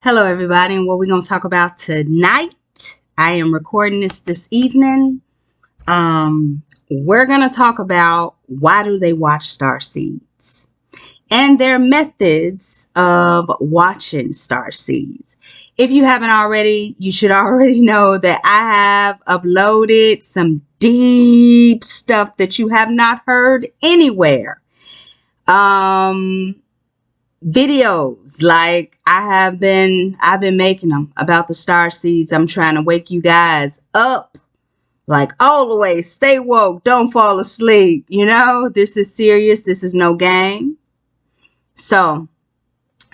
Hello, everybody, and what we're going to talk about tonight. I am recording this evening. We're going to talk about why do they watch starseeds and their methods of watching starseeds. If you haven't already, you should already know that I have uploaded some deep stuff that you have not heard anywhere. Videos like I've been making them about the starseeds. I'm trying to wake you guys up, like all the way. Stay woke, don't fall asleep. You know, this is serious. This is no game. So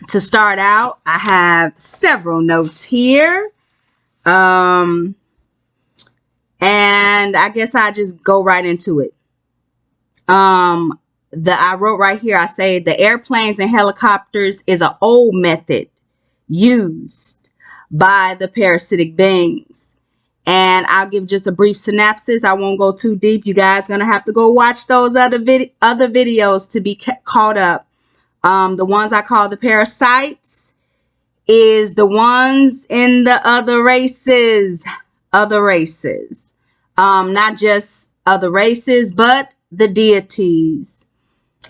to start out, I have several notes here. And I guess I just go right into it. I wrote right here, I say the airplanes and helicopters is an old method used by the parasitic beings. And I'll give just a brief synopsis. I won't go too deep. You guys are going to have to go watch those other videos to be caught up. The ones I call the parasites is the ones in the other races. Not just other races, but the deities.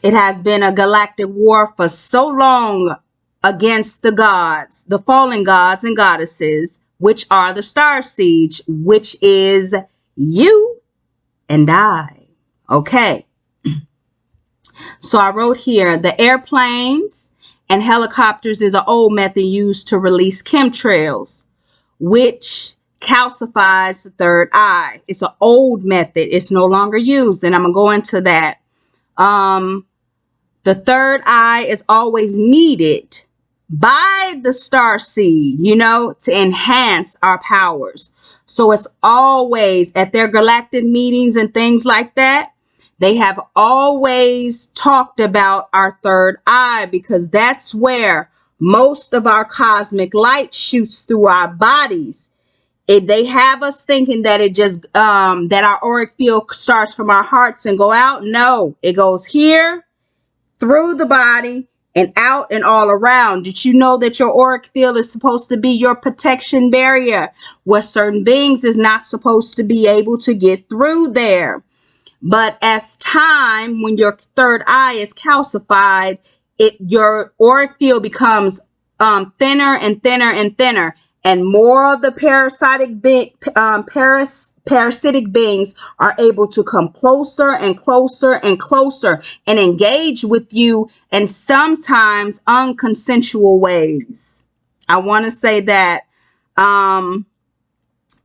It has been a galactic war for so long against the gods, the fallen gods and goddesses, which are the starseeds, which is you and I. Okay. So I wrote here, the airplanes and helicopters is an old method used to release chemtrails, which calcifies the third eye. It's an old method. It's no longer used, and I'm going to go into that. The third eye is always needed by the starseed, you know, to enhance our powers. So it's always at their galactic meetings and things like that. They have always talked about our third eye because that's where most of our cosmic light shoots through our bodies. They have us thinking that it just that our auric field starts from our hearts and go out. No, it goes here, through the body, and out and all around. Did you know that your auric field is supposed to be your protection barrier, where certain beings is not supposed to be able to get through there? But as time, when your third eye is calcified, your auric field becomes thinner and thinner and thinner. And more of the parasitic beings are able to come closer and closer and closer and engage with you in sometimes unconsensual ways. I want to say that.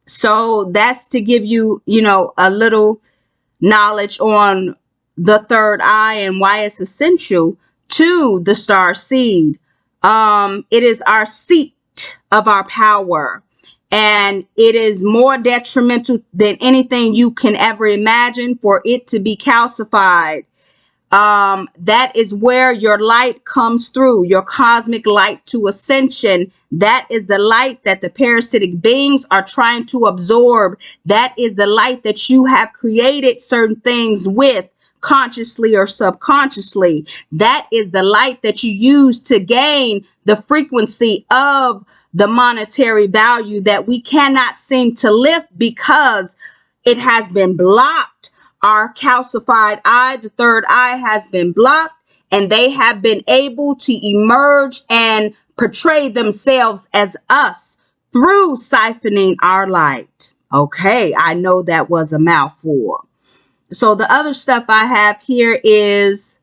So that's to give you, you know, a little knowledge on the third eye and why it's essential to the starseed. It is our seat of our power, and it is more detrimental than anything you can ever imagine for it to be calcified. That is where your light comes through, your cosmic light to ascension. That is the light that the parasitic beings are trying to absorb. That is the light that you have created certain things with, consciously or subconsciously. That is the light that you use to gain the frequency of the monetary value that we cannot seem to lift because it has been blocked. Our calcified eye, the third eye, has been blocked, and they have been able to emerge and portray themselves as us through siphoning our light. Okay, I know that was a mouthful. So the other stuff I have here is,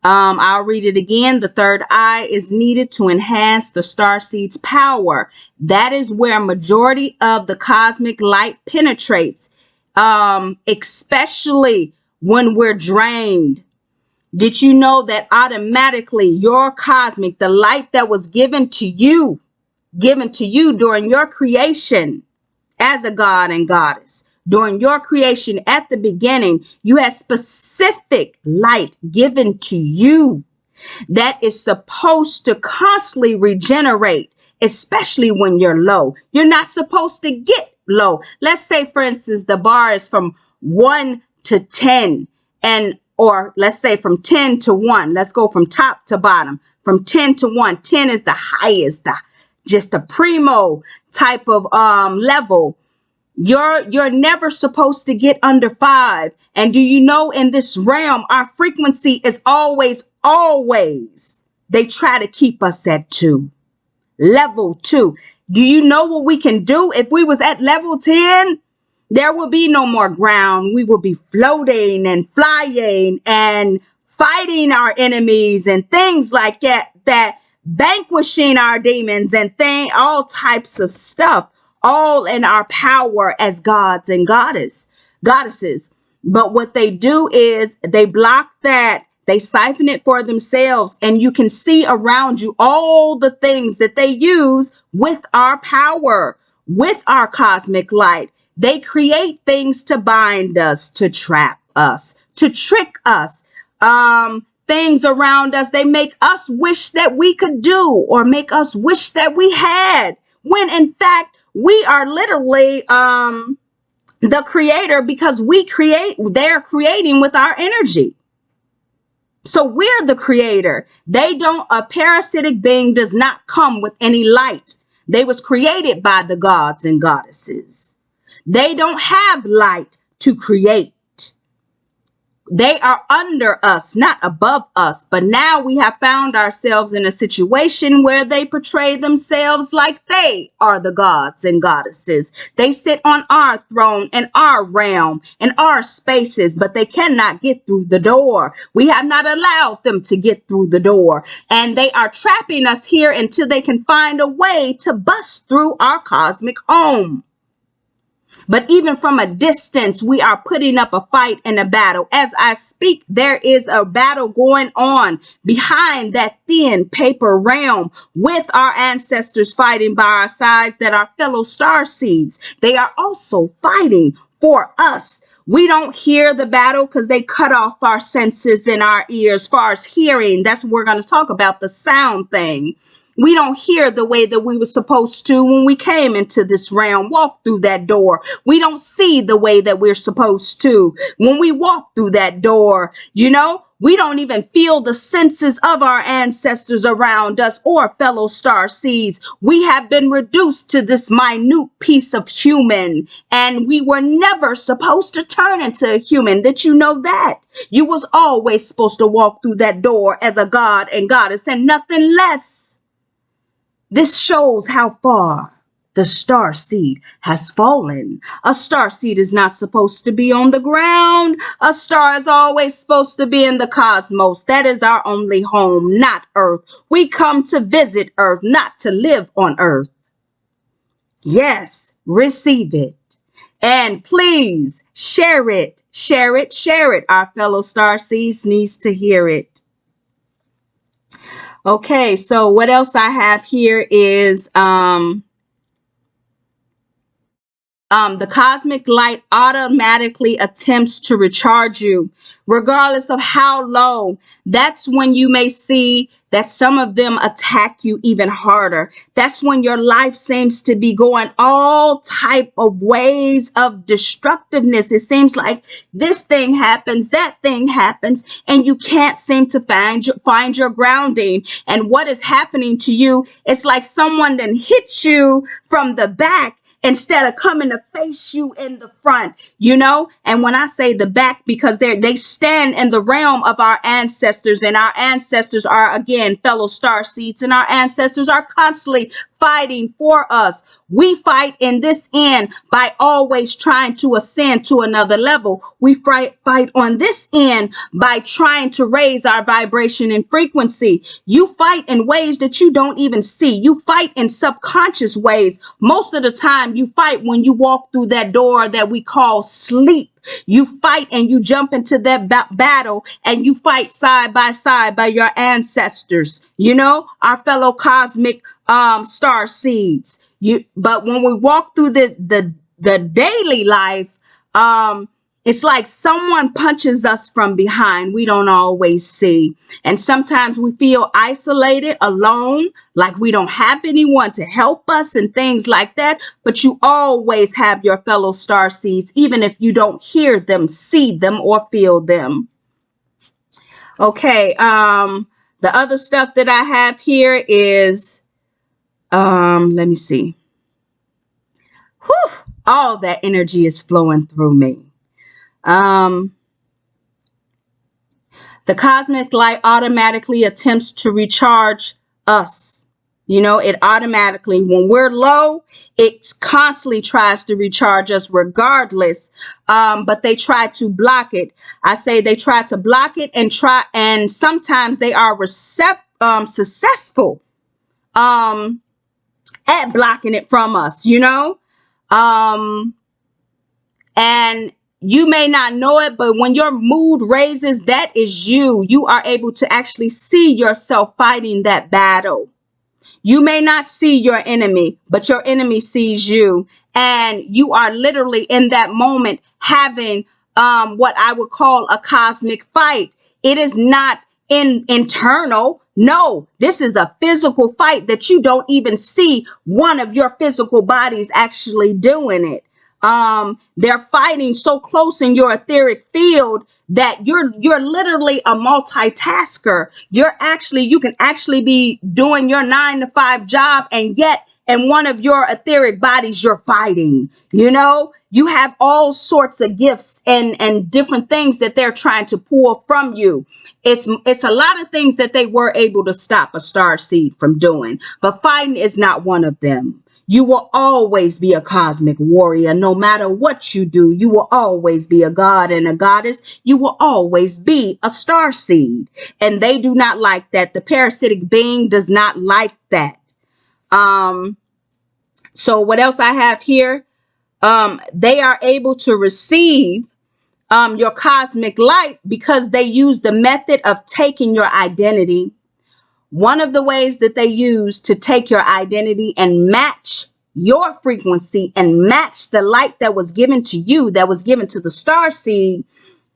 I'll read it again. The third eye is needed to enhance the starseed's power. That is where majority of the cosmic light penetrates, especially when we're drained. Did you know that automatically your cosmic, the light that was given to you during your creation as a god and goddess, during your creation at the beginning, you had specific light given to you that is supposed to constantly regenerate, especially when you're low. You're not supposed to get low. Let's say, for instance, the bar is from 1 to 10, or let's say from 10 to 1. Let's go from top to bottom, from 10 to 1. 10 is the highest, just a primo type of level. You're never supposed to get under 5. And do you know, in this realm, our frequency is always, they try to keep us at 2. Level 2. Do you know what we can do if we was at level 10? There will be no more ground. We will be floating and flying and fighting our enemies and things like that vanquishing our demons and all types of stuff, all in our power as gods and goddesses. But what they do is they block that. They siphon it for themselves, and you can see around you all the things that they use with our power, with our cosmic light. They create things to bind us, to trap us, to trick us. Things around us, they make us wish that we could do, or make us wish that we had, when in fact we are literally the creator, because they're creating with our energy. So we're the creator. A parasitic being does not come with any light. They was created by the gods and goddesses. They don't have light to create. They are under us, not above us. But now we have found ourselves in a situation where they portray themselves like they are the gods and goddesses. They sit on our throne and our realm and our spaces, but they cannot get through the door. We have not allowed them to get through the door, and they are trapping us here until they can find a way to bust through our cosmic home. But even from a distance, we are putting up a fight and a battle. As I speak, there is a battle going on behind that thin paper realm, with our ancestors fighting by our sides, that are fellow starseeds. They are also fighting for us. We don't hear the battle because they cut off our senses in our ears. As far as hearing, that's what we're going to talk about, the sound thing. We don't hear the way that we were supposed to when we came into this realm, walk through that door. We don't see the way that we're supposed to when we walk through that door. You know, we don't even feel the senses of our ancestors around us or fellow starseeds. We have been reduced to this minute piece of human, and we were never supposed to turn into a human. Did you know that? You was always supposed to walk through that door as a god and goddess and nothing less. This shows how far the starseed has fallen. A starseed is not supposed to be on the ground. A star is always supposed to be in the cosmos. That is our only home, not Earth. We come to visit Earth, not to live on Earth. Yes, receive it. And please share it, share it, share it. Our fellow starseeds needs to hear it. Okay, so what else I have here is the cosmic light automatically attempts to recharge you, regardless of how low. That's when you may see that some of them attack you even harder. That's when your life seems to be going all type of ways of destructiveness. It seems like this thing happens, that thing happens, and you can't seem to find your grounding. And what is happening to you, it's like someone then hit you from the back instead of coming to face you in the front, you know? And when I say the back, because they stand in the realm of our ancestors, and our ancestors are, again, fellow starseeds, and our ancestors are constantly fighting for us. We fight in this end by always trying to ascend to another level. We fight on this end by trying to raise our vibration and frequency. You fight in ways that you don't even see. You fight in subconscious ways. Most of the time, you fight when you walk through that door that we call sleep. You fight and you jump into that battle, and you fight side by your ancestors, you know, our fellow cosmic star seeds. But when we walk through the daily life, it's like someone punches us from behind. We don't always see. And sometimes we feel isolated, alone, like we don't have anyone to help us and things like that. But you always have your fellow star seeds, even if you don't hear them, see them, or feel them. Okay, the other stuff that I have here is Let me see. Whew, all that energy is flowing through me. The cosmic light automatically attempts to recharge us. You know, it automatically, when we're low, it constantly tries to recharge us regardless. But they try to block it. I say they try to block it and sometimes they are successful at blocking it from us, you know. And you may not know it, but when your mood raises, that is you. You are able to actually see yourself fighting that battle. You may not see your enemy, but your enemy sees you. And you are literally in that moment having what I would call a cosmic fight. It is not internal. No, this is a physical fight that you don't even see one of your physical bodies actually doing it. They're fighting so close in your etheric field that you're literally a multitasker. You can actually be doing your 9-to-5 job, and yet in one of your etheric bodies you're fighting. You know, you have all sorts of gifts and different things that they're trying to pull from you. It's a lot of things that they were able to stop a starseed from doing, but fighting is not one of them. You will always be a cosmic warrior. No matter what you do, you will always be a god and a goddess. You will always be a starseed. And they do not like that. The parasitic being does not like that. So what else I have here? They are able to receive your cosmic light because they use the method of taking your identity. One of the ways that they use to take your identity and match your frequency and match the light that was given to you, that was given to the starseed,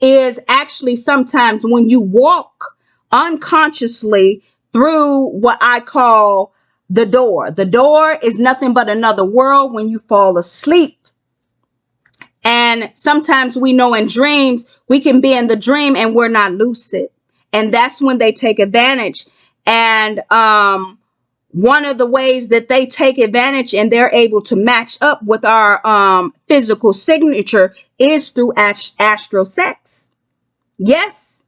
is actually sometimes when you walk unconsciously through what I call the door. The door is nothing but another world when you fall asleep. And sometimes we know in dreams, we can be in the dream and we're not lucid. And that's when they take advantage. And one of the ways that they take advantage and they're able to match up with our physical signature is through astral sex. Yes.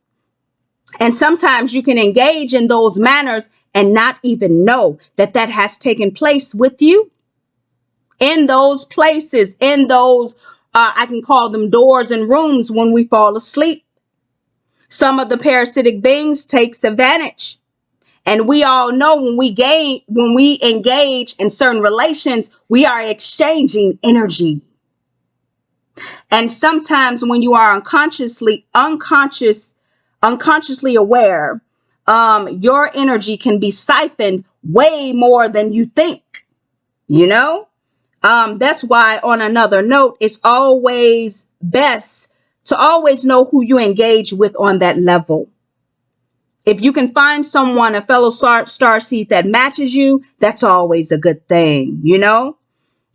And sometimes you can engage in those manners and not even know that that has taken place with you. In those places, in those, I can call them doors and rooms when we fall asleep. Some of the parasitic beings takes advantage. And we all know when we engage in certain relations, we are exchanging energy. And sometimes when you are unconsciously aware, your energy can be siphoned way more than you think, you know? That's why on another note, it's always best to always know who you engage with on that level. If you can find someone, a fellow starseed that matches you, that's always a good thing, you know?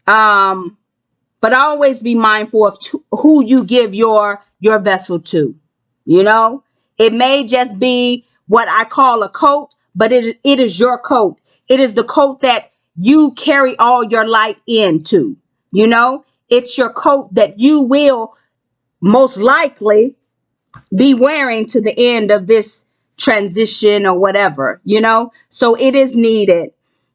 But always be mindful of who you give your vessel to, you know? It may just be what I call a coat, but it is your coat. It is the coat that you carry all your light into, you know? It's your coat that you will most likely be wearing to the end of this transition or whatever, you know? So it is needed.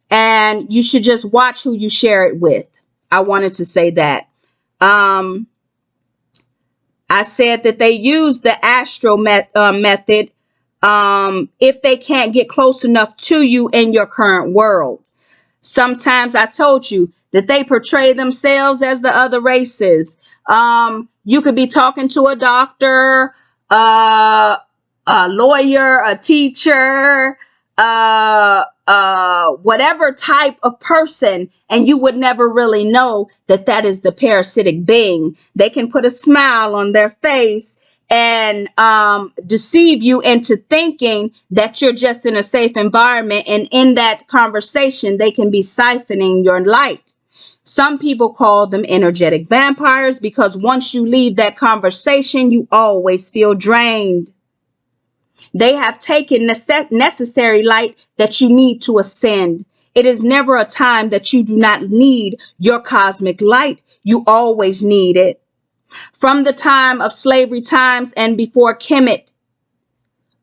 And you should just watch who you share it with. I wanted to say that. I said that they use the astral method if they can't get close enough to you in your current world. Sometimes I told you that they portray themselves as the other races. You could be talking to a doctor, a lawyer, a teacher, whatever type of person, and you would never really know that that is the parasitic being. They can put a smile on their face and deceive you into thinking that you're just in a safe environment, and in that conversation they can be siphoning your light. Some people call them energetic vampires because once you leave that conversation, you always feel drained. They have taken necessary light that you need to ascend. It is never a time that you do not need your cosmic light. You always need it. From the time of slavery times and before Kemet,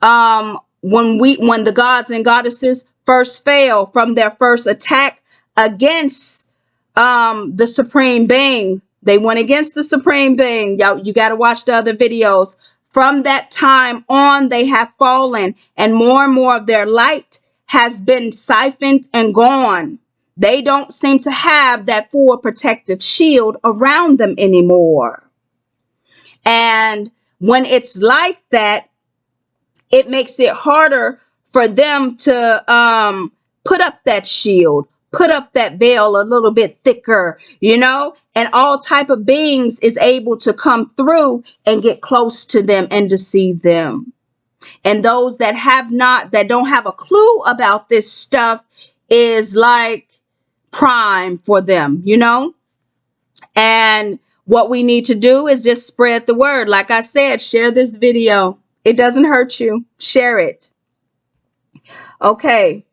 when the gods and goddesses first fell from their first attack against the supreme being, they went against the supreme being. You got to watch the other videos. From that time on, they have fallen, and more of their light has been siphoned and gone. They don't seem to have that full protective shield around them anymore. And when it's like that, it makes it harder for them to put up that shield, put up that veil a little bit thicker, and all type of beings is able to come through and get close to them and deceive them. And those that don't have a clue about this stuff is like prime for them, And what we need to do is just spread the word. Like I said, share this video. It doesn't hurt you. Share it. Okay.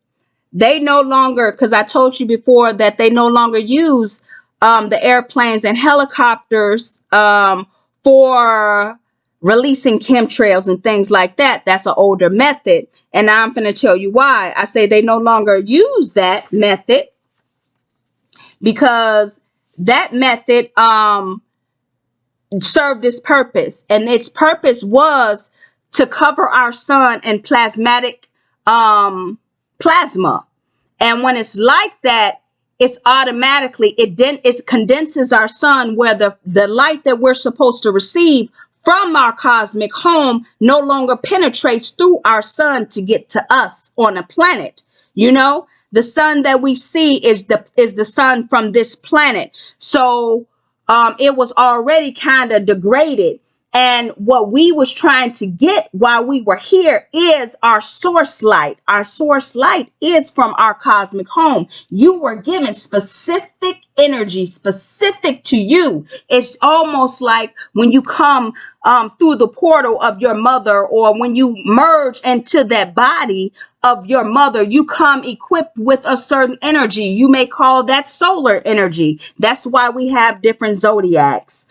They no longer, because I told you before that they no longer use the airplanes and helicopters for releasing chemtrails and things like that. That's an older method. And I'm going to tell you why. I say they no longer use that method because that method served its purpose. And its purpose was to cover our sun in plasmatic plasma. And when it's like that, it's automatically, it condenses our sun where the light that we're supposed to receive from our cosmic home no longer penetrates through our sun to get to us on a planet. The sun that we see is the sun from this planet. So it was already kind of degraded. And what we was trying to get while we were here is our source light. Our source light is from our cosmic home. You were given specific energy, specific to you. It's almost like when you come through the portal of your mother, or when you merge into that body of your mother, you come equipped with a certain energy. You may call that solar energy. That's why we have different zodiacs.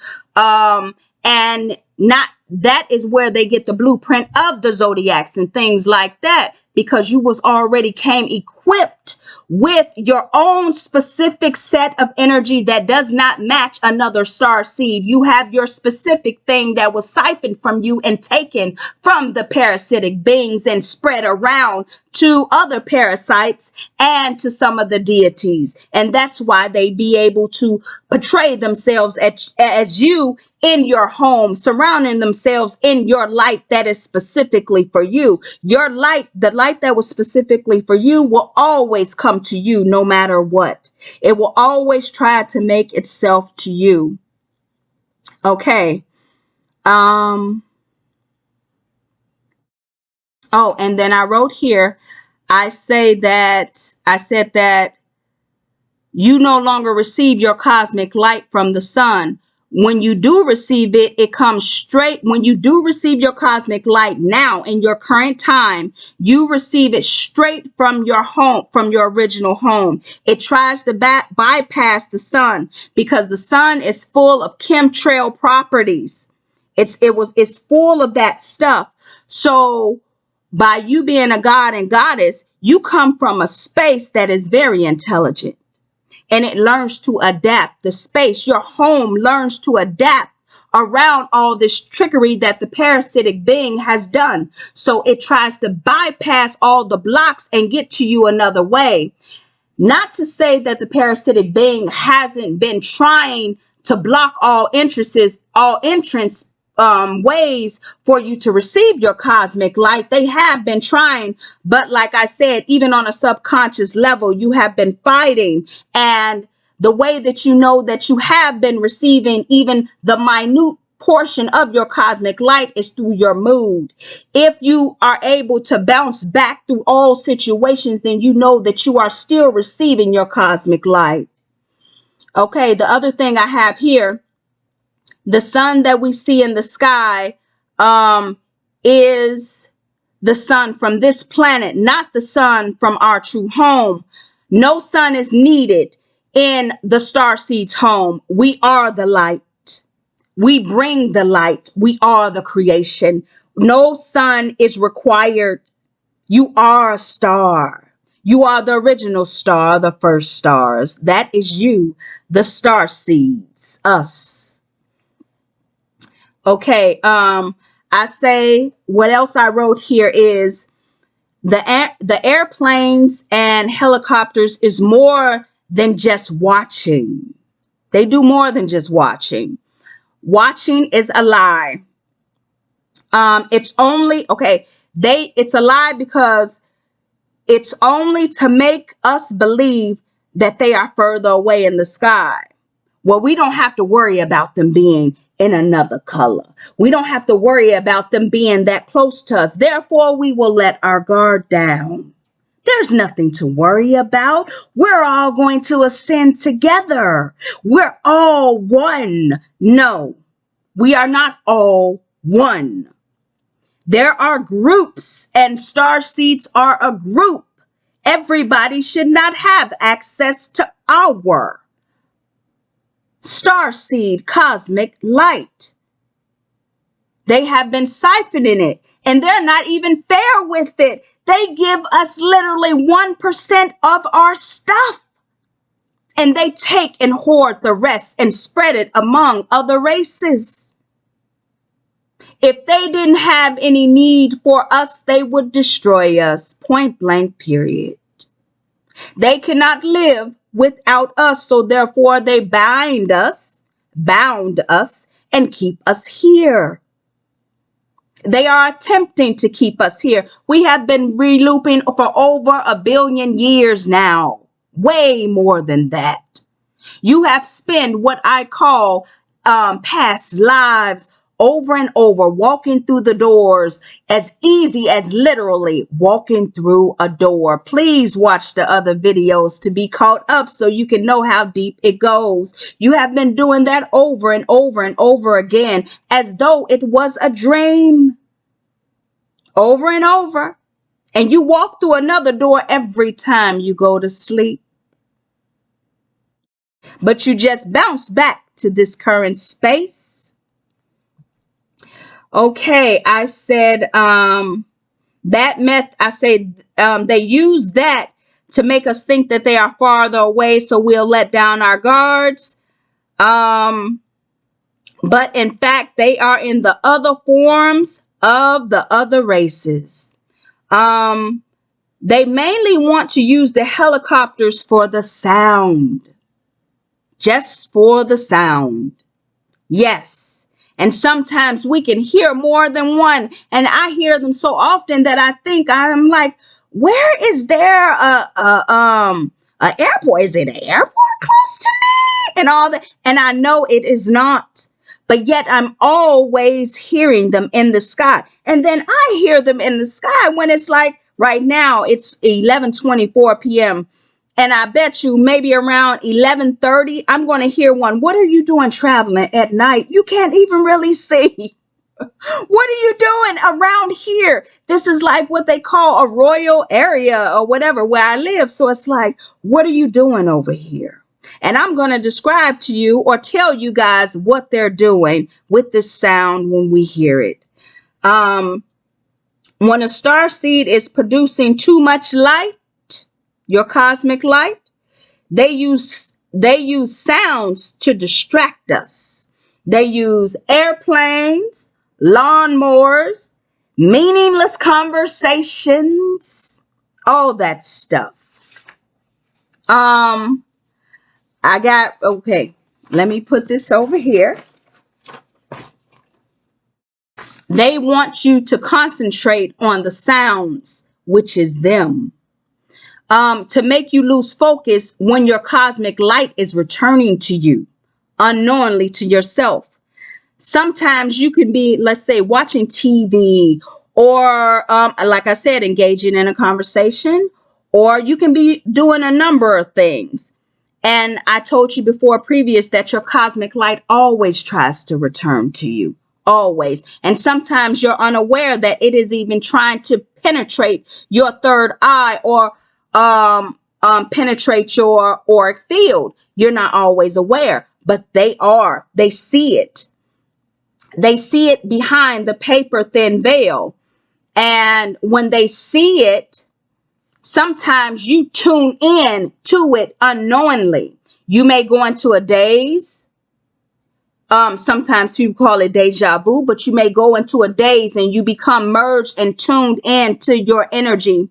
And not that is where they get the blueprint of the zodiacs and things like that, because you was already came equipped with your own specific set of energy that does not match another star seed. You have your specific thing that was siphoned from you and taken from the parasitic beings and spread around to other parasites and to some of the deities. And that's why they be able to portray themselves as you in your home, surrounding themselves in your light that is specifically for you. Your light, the light that was specifically for you, will always come to you no matter what. It will always try to make itself to you. Okay. Oh, and then I wrote here, I said that you no longer receive your cosmic light from the sun. When you do receive it, it comes straight. When you do receive your cosmic light now in your current time, you receive it straight from your home, from your original home. It tries to bypass the sun because the sun is full of chemtrail properties. It's full of that stuff. So by you being a god and goddess, you come from a space that is very intelligent. And it learns to adapt. The space, your home, learns to adapt around all this trickery that the parasitic being has done. So it tries to bypass all the blocks and get to you another way. Not to say that the parasitic being hasn't been trying to block all entrance ways for you to receive your cosmic light. They have been trying, but like I said, even on a subconscious level, you have been fighting. And the way that you know that you have been receiving even the minute portion of your cosmic light is through your mood. If you are able to bounce back through all situations, then you know that you are still receiving your cosmic light. Okay, the other thing I have here, the sun that we see in the sky is the sun from this planet, not the sun from our true home. No sun is needed in the starseed's home. We are the light. We bring the light. We are the creation. No sun is required. You are a star. You are the original star, the first stars. That is you, the starseeds, us. Okay, I say what else I wrote here is the airplanes and helicopters is more than just watching. They do more than just watching. Watching is a lie. It's only it's a lie because it's only to make us believe that they are further away in the sky. Well, we don't have to worry about them being in another color. We don't have to worry about them being that close to us. Therefore, we will let our guard down. There's nothing to worry about. We're all going to ascend together. We're all one. No, we are not all one. There are groups, and starseeds are a group. Everybody should not have access to our starseed cosmic light. They have been siphoning it, and they're not even fair with it. They give us literally 1% of our stuff, and they take and hoard the rest and spread it among other races. If they didn't have any need for us, they would destroy us, point blank, period. They cannot live without us, so therefore they bound us, and keep us here. They are attempting to keep us here. We have been relooping for over 1 billion years now, way more than that. You have spent what I call past lives over and over, walking through the doors as easy as literally walking through a door. Please watch the other videos to be caught up so you can know how deep it goes. You have been doing that over and over and over again as though it was a dream. Over and over. And you walk through another door every time you go to sleep. But you just bounce back to this current space. Okay, I said that meth. I said they use that to make us think that they are farther away, so we'll let down our guards. But in fact, they are in the other forms of the other races. They mainly want to use the helicopters for the sound, just for the sound. Yes. And sometimes we can hear more than one. And I hear them so often that I think I'm like, where is there a airport? Is it an airport close to me? And all that. And I know it is not. But yet I'm always hearing them in the sky. And then I hear them in the sky when it's like right now it's 11:24 p.m. And I bet you maybe around 11:30, I'm going to hear one. What are you doing traveling at night? You can't even really see. What are you doing around here? This is like what they call a royal area or whatever where I live. So it's like, what are you doing over here? And I'm going to describe to you or tell you guys what they're doing with this sound when we hear it. When a starseed is producing too much light, your cosmic light, they use sounds to distract us. They use airplanes, lawnmowers, meaningless conversations, all that stuff. Okay, let me put this over here. They want you to concentrate on the sounds, which is them. To make you lose focus when your cosmic light is returning to you, unknowingly to yourself. Sometimes you can be, let's say, watching TV or, like I said, engaging in a conversation, or you can be doing a number of things. And I told you before previous that your cosmic light always tries to return to you. Always. And sometimes you're unaware that it is even trying to penetrate your third eye or penetrate your auric field. You're not always aware, but they are. They see it. They see it behind the paper thin veil. And when they see it, sometimes you tune in to it unknowingly. You may go into a daze. Sometimes people call it deja vu, but you may go into a daze and you become merged and tuned in to your energy.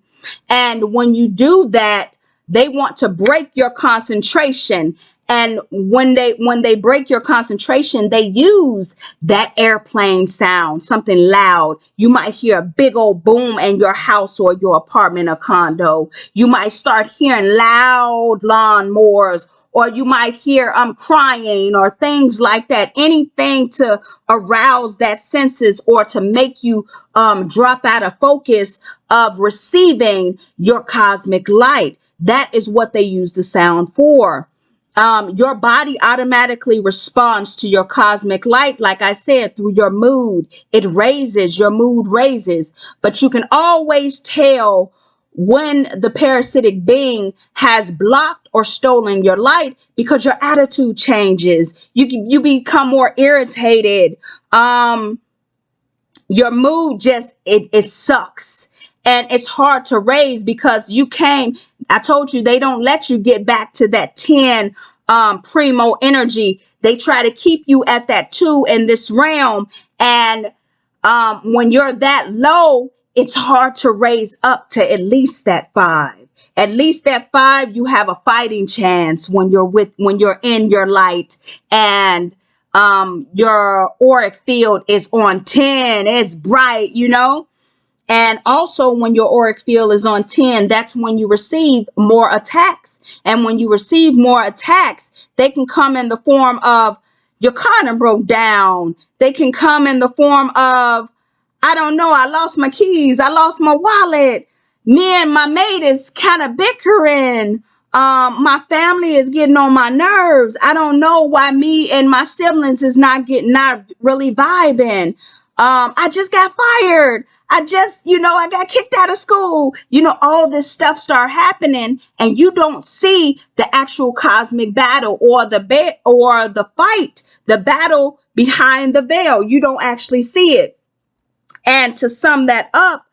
And when you do that, they want to break your concentration. And when they break your concentration, they use that airplane sound, something loud. You might hear a big old boom in your house or your apartment or condo. You might start hearing loud lawnmowers, or you might hear crying or things like that. Anything to arouse that senses or to make you drop out of focus of receiving your cosmic light. That is what they use the sound for. Your body automatically responds to your cosmic light, like I said, through your mood. It raises, your mood raises. But you can always tell when the parasitic being has blocked or stolen your light because your attitude changes. You become more irritated. Your mood just, it sucks. And it's hard to raise because I told you, they don't let you get back to that 10 primo energy. They try to keep you at that 2 in this realm. And when you're that low, it's hard to raise up to at least that 5. At least that 5, you have a fighting chance when you're in your light, and your auric field is on 10. It's bright, And also when your auric field is on 10, that's when you receive more attacks. And when you receive more attacks, they can come in the form of your car done broke down. They can come in the form of, I don't know, I lost my keys. I lost my wallet. Me and my mate is kind of bickering. My family is getting on my nerves. I don't know why me and my siblings is not really vibing. I just got fired. I got kicked out of school. All this stuff start happening, and you don't see the actual cosmic battle or the fight, the battle behind the veil. You don't actually see it. And to sum that up,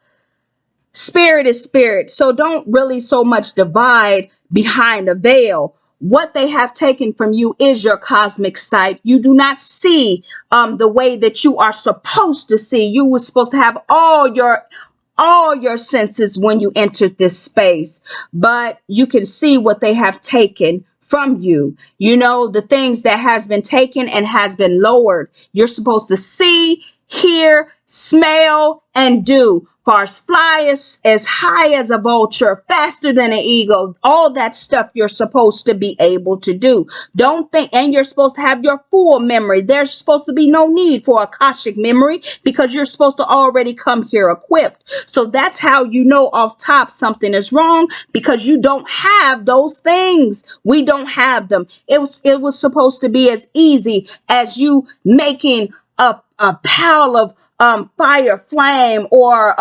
spirit is spirit. So don't really so much divide behind a veil. What they have taken from you is your cosmic sight. You do not see the way that you are supposed to see. You were supposed to have all your senses when you entered this space, but you can see what they have taken from you. The things that has been taken and has been lowered. You're supposed to see, hear, smell, and do. Fly as high as a vulture, faster than an eagle, all that stuff you're supposed to be able to do. Don't think, and you're supposed to have your full memory. There's supposed to be no need for Akashic memory because you're supposed to already come here equipped. So that's how you know off top something is wrong, because you don't have those things. We don't have them. It was supposed to be as easy as you making a pile of fire flame or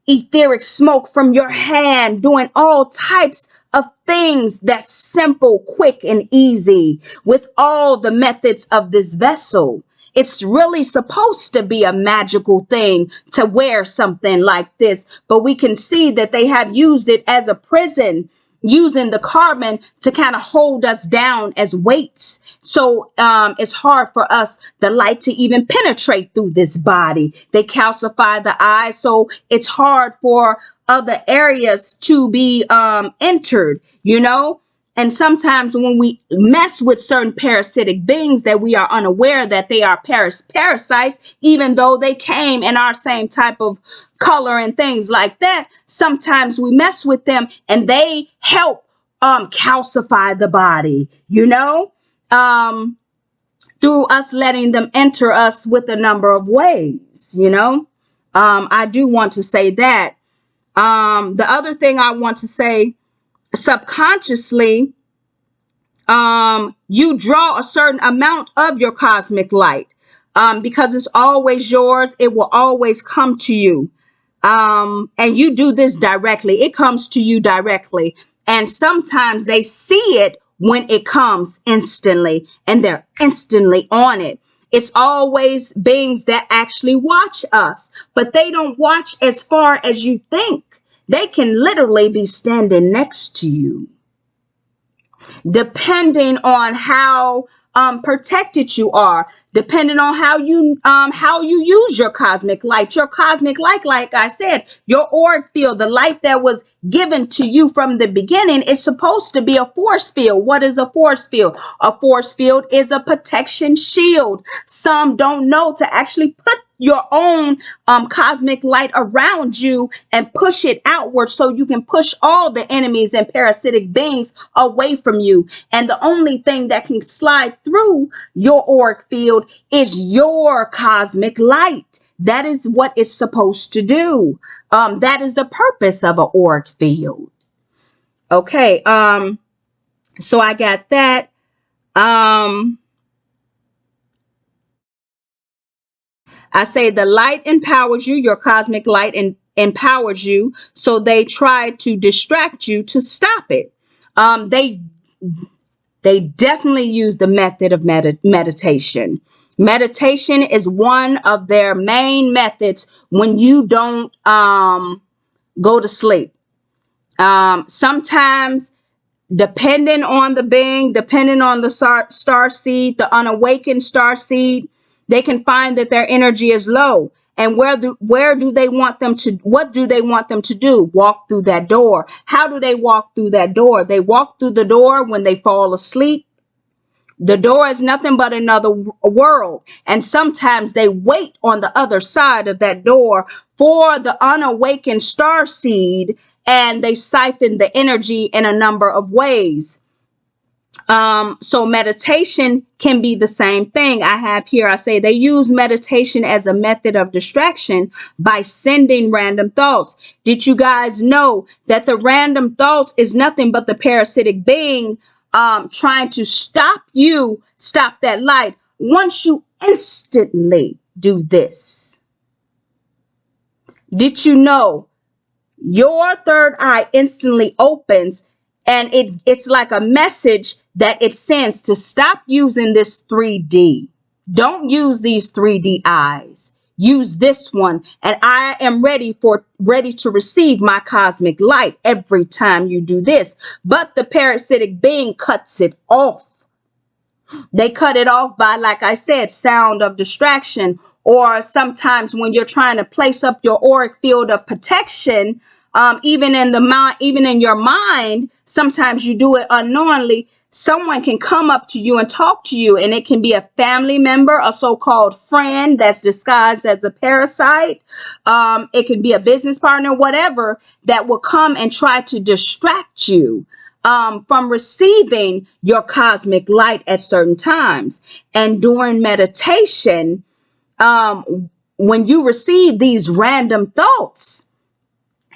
etheric smoke from your hand, doing all types of things that's simple, quick, and easy with all the methods of this vessel. It's really supposed to be a magical thing to wear something like this, but we can see that they have used it as a prison, using the carbon to kind of hold us down as weights. So it's hard for us, the light, to even penetrate through this body. They calcify the eye, so it's hard for other areas to be entered, And sometimes when we mess with certain parasitic beings that we are unaware that they are parasites, even though they came in our same type of color and things like that, sometimes we mess with them and they help calcify the body, through us letting them enter us with a number of ways, I do want to say that. The other thing I want to say, subconsciously, you draw a certain amount of your cosmic light, because it's always yours. It will always come to you. And you do this directly. It comes to you directly. And sometimes they see it when it comes instantly, and they're instantly on it. It's always beings that actually watch us, but they don't watch as far as you think. They can literally be standing next to you, depending on how protected you are, depending on how you use your cosmic light. Your cosmic light, like I said, your auric field, the light that was given to you from the beginning, is supposed to be a force field. What is a force field? A force field is a protection shield. Some don't know to actually put your own cosmic light around you and push it outward, so you can push all the enemies and parasitic beings away from you. And the only thing that can slide through your auric field is your cosmic light. That is what it's supposed to do. That is the purpose of an auric field. Okay, so I got that. I say the light empowers you, your cosmic light empowers you, so they try to distract you to stop it. They definitely use the method of meditation. Meditation is one of their main methods when you don't go to sleep. Sometimes, depending on the being, depending on the star seed, the unawakened star seed, they can find that their energy is low. And where do they want them to, what do they want them to do? Walk through that door. How do they walk through that door? They walk through the door when they fall asleep. The door is nothing but another world. And sometimes they wait on the other side of that door for the unawakened star seed, and they siphon the energy in a number of ways. So meditation can be the same thing. I have here, I say they use meditation as a method of distraction by sending random thoughts. Did you guys know that the random thoughts is nothing but the parasitic being trying to stop that light? Once you instantly do this, did you know your third eye instantly opens, and it's like a message that it sends to stop using this 3D. Don't use these 3D eyes. Use this one, and I am ready to receive my cosmic light every time you do this. But the parasitic being cuts it off. They cut it off by, like I said, sound of distraction, or sometimes when you're trying to place up your auric field of protection, even in your mind, sometimes you do it unknowingly. Someone can come up to you and talk to you, and it can be a family member, a so-called friend that's disguised as a parasite. It can be a business partner, whatever, that will come and try to distract you from receiving your cosmic light at certain times. And during meditation, when you receive these random thoughts,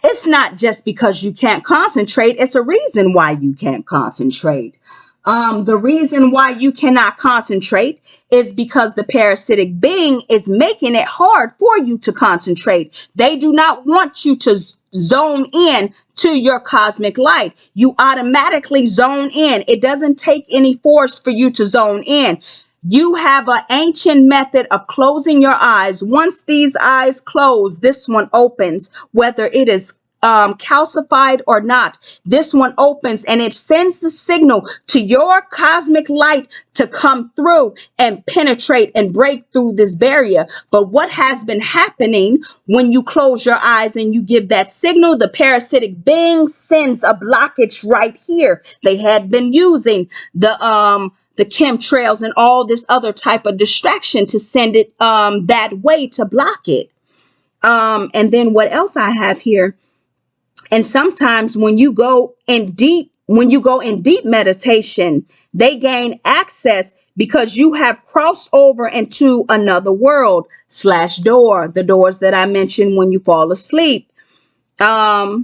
it's not just because you can't concentrate. It's a reason why you can't concentrate. The reason why you cannot concentrate is because the parasitic being is making it hard for you to concentrate. They do not want you to zone in to your cosmic light. You automatically zone in. It doesn't take any force for you to zone in. You have an ancient method of closing your eyes. Once these eyes close, this one opens, whether it is calcified or not. This one opens, and it sends the signal to your cosmic light to come through and penetrate and break through this barrier. But what has been happening when you close your eyes and you give that signal, the parasitic being sends a blockage right here. They had been using the chemtrails and all this other type of distraction to send it that way, to block it. And then what else I have here? And sometimes when you go in deep meditation, they gain access because you have crossed over into another world / door, the doors that I mentioned when you fall asleep. I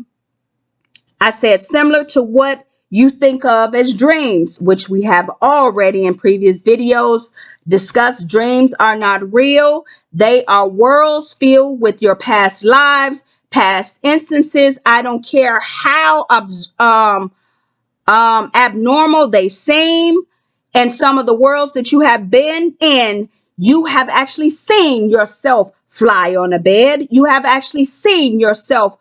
said similar to what you think of as dreams, which we have already in previous videos discussed. Dreams are not real. They are worlds filled with your past lives, past instances. I don't care how abnormal they seem, and some of the worlds that you have been in, you have actually seen yourself fly on a bed. You have actually seen yourself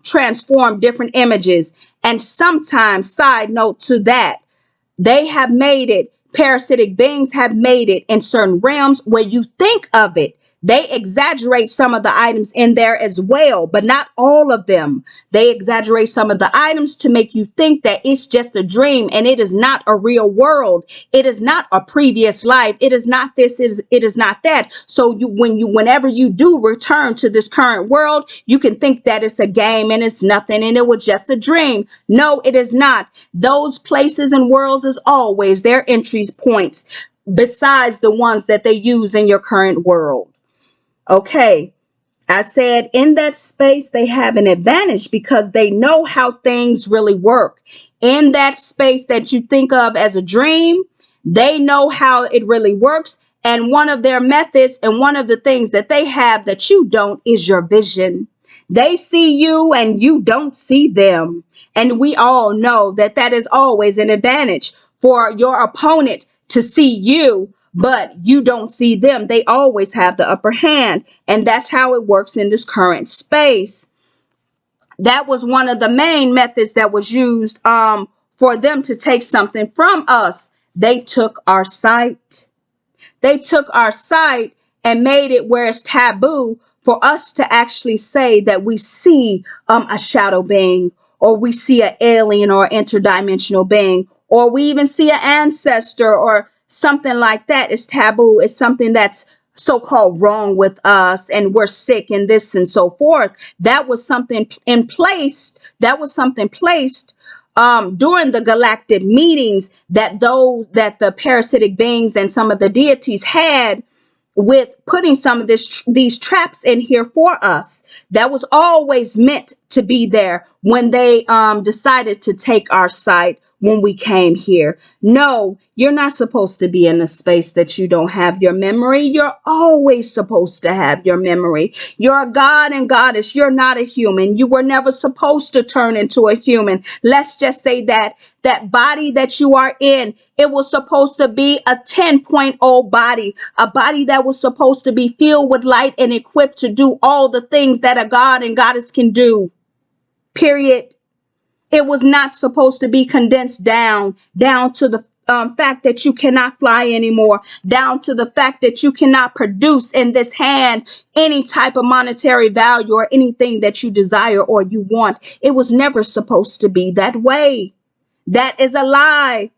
transform different images. And sometimes, side note to that, they have made it, parasitic beings have made it in certain realms where you think of it. They exaggerate some of the items in there as well, but not all of them. They exaggerate some of the items to make you think that it's just a dream and it is not a real world. It is not a previous life. It is not this, it is not that. So whenever you do return to this current world, you can think that it's a game and it's nothing and it was just a dream. No, it is not. Those places and worlds is always their entry points besides the ones that they use in your current world. Okay, I said in that space they have an advantage because they know how things really work. In that space that you think of as a dream, they know how it really works. And one of their methods and one of the things that they have that you don't is your vision. They see you and you don't see them. And we all know that that is always an advantage for your opponent to see you, but you don't see them. They always have the upper hand. And that's how it works in this current space. That was one of the main methods that was used for them to take something from us. They took our sight. They took our sight and made it where it's taboo for us to actually say that we see a shadow being, or we see an alien or interdimensional being, or we even see an ancestor or something like that. Is taboo. It's something that's so-called wrong with us and we're sick and this and so forth. That was something in place. That was something placed during the galactic meetings that the parasitic beings and some of the deities had with putting some of these traps in here for us. That was always meant to be there when they decided to take our sight when we came here. No, you're not supposed to be in a space that you don't have your memory. You're always supposed to have your memory. You're a god and goddess. You're not a human. You were never supposed to turn into a human. Let's just say that body that you are in, it was supposed to be a 10.0 body, a body that was supposed to be filled with light and equipped to do all the things that a god and goddess can do. Period. It was not supposed to be condensed down to the fact that you cannot fly anymore, down to the fact that you cannot produce in this hand any type of monetary value or anything that you desire or you want. It was never supposed to be that way. That is a lie.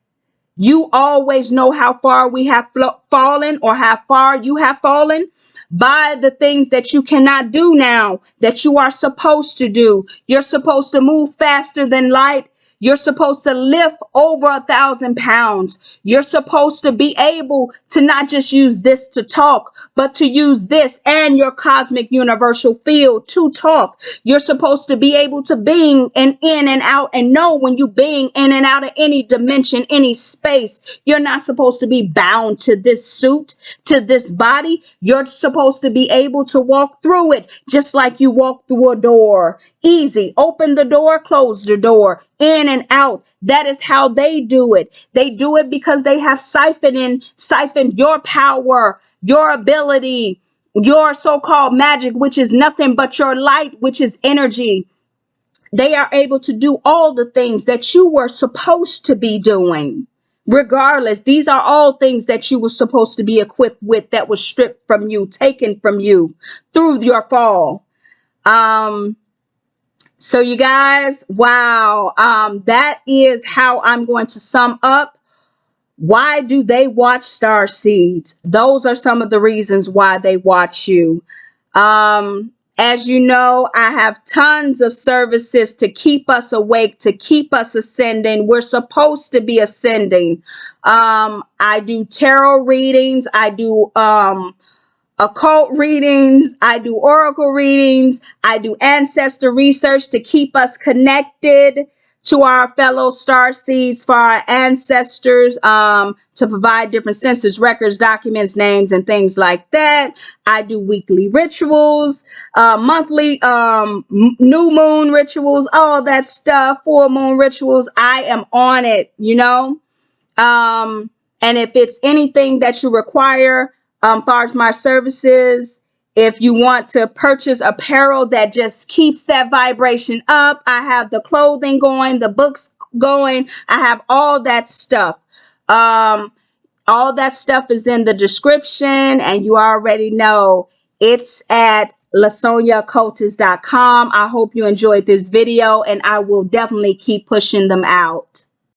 You always know how far we have fallen or how far you have fallen by the things that you cannot do now that you are supposed to do. You're supposed to move faster than light. You're supposed to lift over 1,000 pounds. You're supposed to be able to not just use this to talk, but to use this and your cosmic universal field to talk. You're supposed to be able to being in and out and know when you being in and out of any dimension, any space. You're not supposed to be bound to this suit, to this body. You're supposed to be able to walk through it just like you walk through a door. Easy. Open the door, close the door, in and out. That is how they do it. They do it because they have siphoned your power, your ability, your so-called magic, which is nothing but your light, which is energy. They are able to do all the things that you were supposed to be doing. Regardless, these are all things that you were supposed to be equipped with that was stripped from you, taken from you through your fall. So you guys, wow, that is how I'm going to sum up. Why do they watch Starseeds? Those are some of the reasons why they watch you. As you know, I have tons of services to keep us awake, to keep us ascending. We're supposed to be ascending. I do tarot readings. I do occult readings, I do oracle readings, I do ancestor research to keep us connected to our fellow star seeds for our ancestors, to provide different census records, documents, names, and things like that. I do weekly rituals, monthly new moon rituals, all that stuff, full moon rituals. I am on it, you know. And if it's anything that you require, far as my services, if you want to purchase apparel that just keeps that vibration up, I have the clothing going, the books going. I have all that stuff. All that stuff is in the description, and you already know it's at lasoniacultist.com. I hope you enjoyed this video, and I will definitely keep pushing them out.